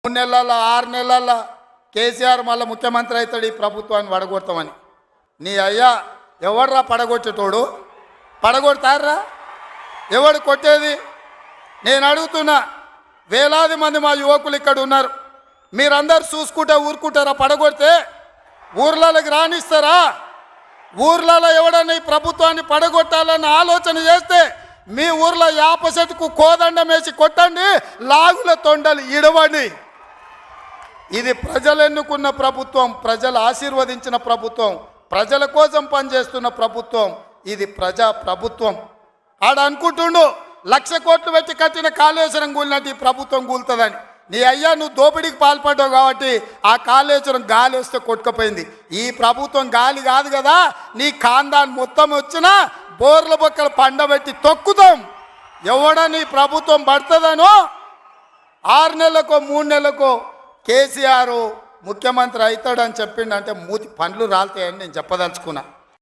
3 నెలల 6 నెలల కేసీఆర్ మళ్ళీ ముఖ్యమంత్రి అవుతాడు ఈ ప్రభుత్వాన్ని పడగొడతామని. నీ అయ్యా ఎవడ్రా పడగొచ్చేటోడు? పడగొడతారా? ఎవడు కొట్టేది? నేను అడుగుతున్నా, వేలాది మంది మా యువకులు ఇక్కడ ఉన్నారు, మీరందరూ చూసుకుంటే ఊరుకుంటారా? పడగొడితే ఊర్లలోకి రానిస్తారా? ఊర్లలో ఎవడన్నా ఈ ప్రభుత్వాన్ని పడగొట్టాలన్న ఆలోచన చేస్తే మీ ఊర్లో యాప చెట్టుకు కోదండం వేసి కొట్టండి, లాగుల తొండలు ఇడవండి. ఇది ప్రజలు ఎన్నుకున్న ప్రభుత్వం, ప్రజలు ఆశీర్వదించిన ప్రభుత్వం, ప్రజల కోసం పనిచేస్తున్న ప్రభుత్వం. ఇది ప్రజా ప్రభుత్వం. ఆడ అనుకుంటుండు 1,00,000 కోట్లు పెట్టి కట్టిన కాళేశ్వరం కూలినట్టు ఈ ప్రభుత్వం కూలుతుందని. నీ అయ్యా నువ్వు దోపిడీకి పాల్పడ్డావు కాబట్టి ఆ కాళేశ్వరం గాలి వస్తే కొట్టుకుపోయింది. ఈ ప్రభుత్వం గాలి కాదు కదా, నీ ఖాందాన్ మొత్తం వచ్చినా బోర్ల బొక్కలు పండబెట్టి తొక్కుతాం. ఎవడని ప్రభుత్వం పడుతుందనో 6 నెలలకో 3 నెలలకో కేసీఆర్ ముఖ్యమంత్రి అవుతాడని చెప్పిండంటే మూతి పండ్లు రాలుతాయని నేను చెప్పదలుచుకున్నా.